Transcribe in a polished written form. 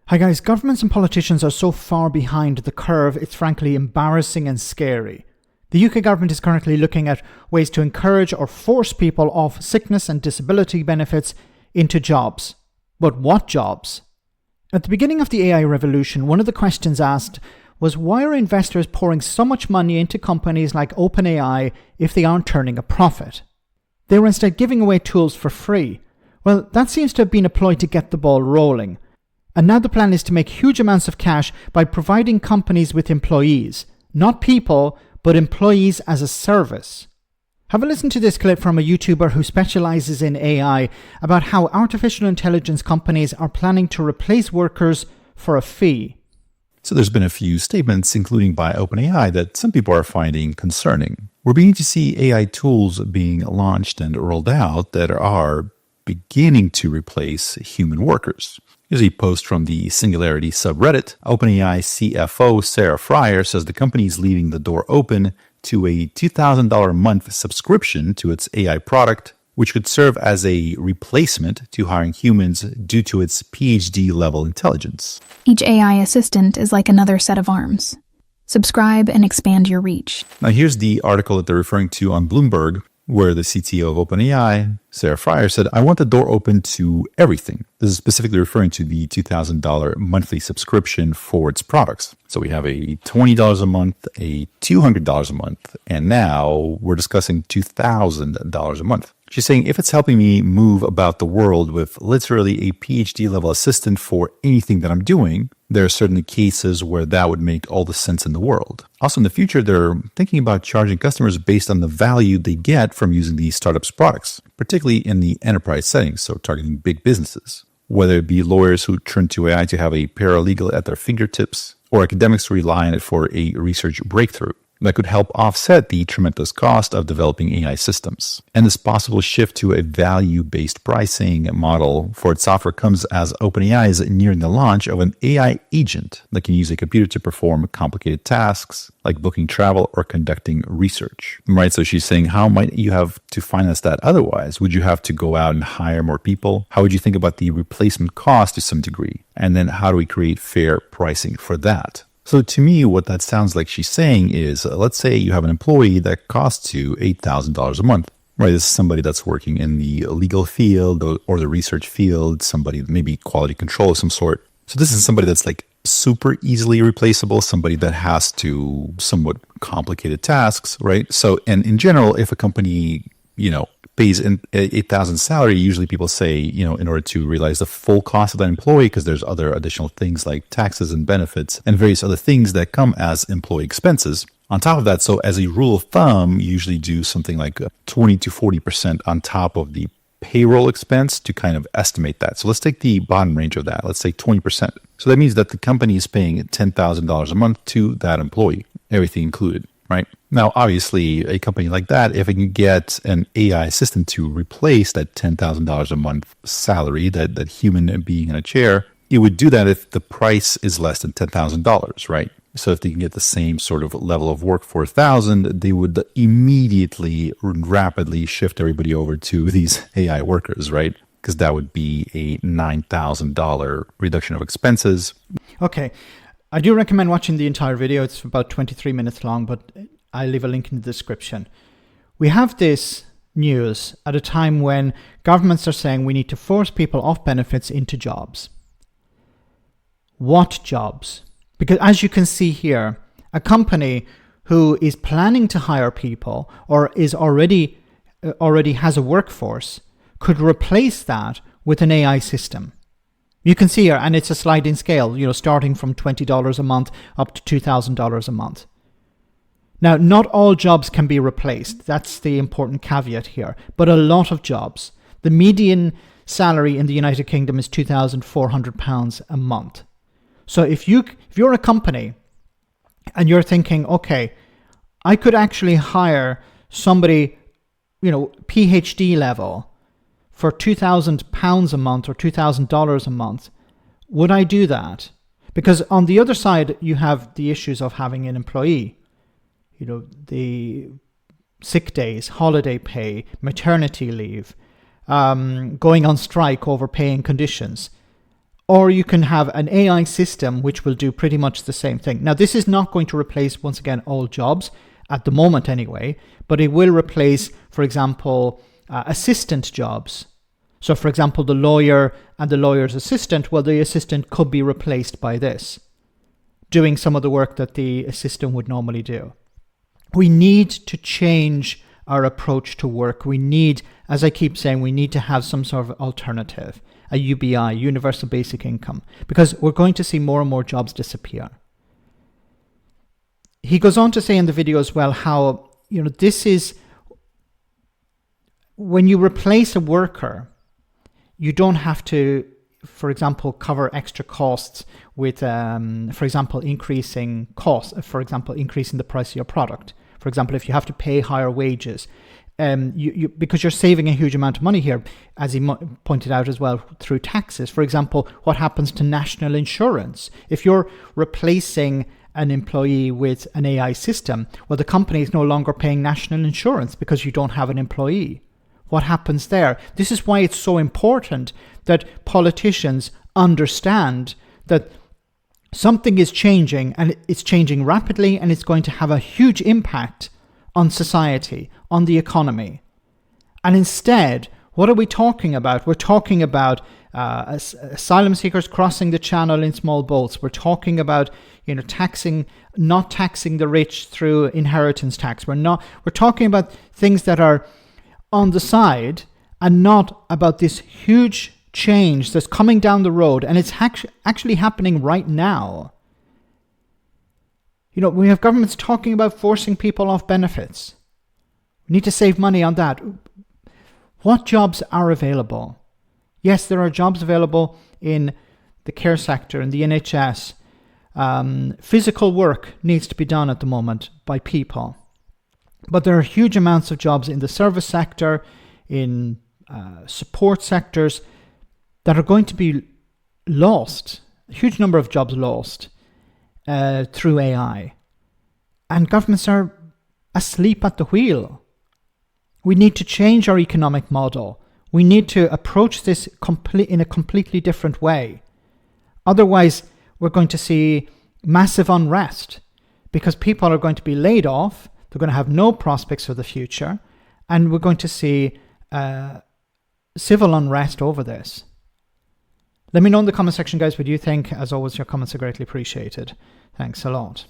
Hi guys, governments and politicians are so far behind the curve, it's frankly embarrassing and scary. The UK government is currently looking at ways to encourage or force people off sickness and disability benefits into jobs. But what jobs? At the beginning of the AI revolution, one of the questions asked was why are investors pouring so much money into companies like OpenAI if they aren't turning a profit? They were instead giving away tools for free. Well, that seems to have been a ploy to get the ball rolling. And now the plan is to make huge amounts of cash by providing companies with employees. Not people, but employees as a service. Have a listen to this clip from a YouTuber who specializes in AI about how artificial intelligence companies are planning to replace workers for a fee. So there's been a few statements, including by OpenAI, that some people are finding concerning. We're beginning to see AI tools being launched and rolled out that are beginning to replace human workers. Here's a post from the Singularity subreddit. OpenAI CFO Sarah Fryer says the company is leaving the door open to a $2,000 a month subscription to its AI product, which could serve as a replacement to hiring humans due to its PhD level intelligence. Each AI assistant is like another set of arms. Subscribe and expand your reach. Now here's the article that they're referring to on Bloomberg, where the CTO of OpenAI, Sarah Fryer, said, I want the door open to everything. This is specifically referring to the $2,000 monthly subscription for its products. So we have a $20 a month, a $200 a month, and now we're discussing $2,000 a month. She's saying, if it's helping me move about the world with literally a PhD level assistant for anything that I'm doing, there are certainly cases where that would make all the sense in the world. Also in the future, they're thinking about charging customers based on the value they get from using these startups' products, particularly in the enterprise settings, so targeting big businesses. Whether it be lawyers who turn to AI to have a paralegal at their fingertips, or academics who rely on it for a research breakthrough that could help offset the tremendous cost of developing AI systems. And this possible shift to a value-based pricing model for its software comes as OpenAI is nearing the launch of an AI agent that can use a computer to perform complicated tasks like booking travel or conducting research. Right, so she's saying, how might you have to finance that otherwise? Would you have to go out and hire more people? How would you think about the replacement cost to some degree? And then how do we create fair pricing for that? So to me, what that sounds like she's saying is, let's say you have an employee that costs you $8,000 a month, right? This is somebody that's working in the legal field or the research field, somebody maybe quality control of some sort. So this is somebody that's like super easily replaceable, somebody that has to somewhat complicated tasks, right? So, and in general, if a company, pays in 8,000 salary, usually people say, in order to realize the full cost of that employee, because there's other additional things like taxes and benefits and various other things that come as employee expenses. On top of that, so as a rule of thumb, you usually do something like 20 to 40% on top of the payroll expense to kind of estimate that. So let's take the bottom range of that. Let's say 20%. So that means that the company is paying $10,000 a month to that employee, everything included. Right? Now, obviously, a company like that, if it can get an AI assistant to replace that $10,000 a month salary, that human being in a chair, it would do that if the price is less than $10,000, right? So if they can get the same sort of level of work for $1,000, they would immediately, rapidly shift everybody over to these AI workers, right? Because that would be a $9,000 reduction of expenses. Okay. I do recommend watching the entire video. It's about 23 minutes long, but I'll leave a link in the description. We have this news at a time when governments are saying we need to force people off benefits into jobs. What jobs? Because as you can see here, a company who is planning to hire people or is already has a workforce could replace that with an AI system. You can see here, and it's a sliding scale, starting from $20 a month up to $2,000 a month. Now, not all jobs can be replaced. That's the important caveat here. But a lot of jobs. The median salary in the United Kingdom is £2,400 a month. So if you're a company and you're thinking, okay, I could actually hire somebody, PhD level, for £2,000 a month or $2,000 a month, would I do that? Because on the other side, you have the issues of having an employee, the sick days, holiday pay, maternity leave, going on strike over pay and conditions. Or you can have an AI system which will do pretty much the same thing. Now, this is not going to replace, once again, all jobs, at the moment anyway, but it will replace, for example, assistant jobs. So, for example, the lawyer and the lawyer's assistant, well, the assistant could be replaced by this, doing some of the work that the assistant would normally do. We need to change our approach to work. We need, as I keep saying, we need to have some sort of alternative, a UBI, universal basic income, because we're going to see more and more jobs disappear. He goes on to say in the video as well how, this is, when you replace a worker, you don't have to, for example, cover extra costs with, for example, increasing costs, for example, increasing the price of your product. For example, if you have to pay higher wages, because you're saving a huge amount of money here, as he pointed out as well, through taxes. For example, what happens to national insurance? If you're replacing an employee with an AI system, well, the company is no longer paying national insurance because you don't have an employee. What happens there? This is why it's so important that politicians understand that something is changing, and it's changing rapidly, and it's going to have a huge impact on society, on the economy. And instead, what are we talking about? We're talking about asylum seekers crossing the channel in small boats. We're talking about, not taxing the rich through inheritance tax. We're talking about things that are on the side, and not about this huge change that's coming down the road, and it's actually happening right now. We have governments talking about forcing people off benefits. We need to save money on that. What jobs are available? Yes, there are jobs available in the care sector, in the NHS. Physical work needs to be done at the moment by people. But there are huge amounts of jobs in the service sector, in support sectors, that are going to be lost, a huge number of jobs lost through AI. And governments are asleep at the wheel. We need to change our economic model. We need to approach this in a completely different way. Otherwise, we're going to see massive unrest, because people are going to be laid off, they're going to have no prospects for the future, and we're going to see civil unrest over this. Let me know in the comment section, guys, what you think. As always, your comments are greatly appreciated. Thanks a lot.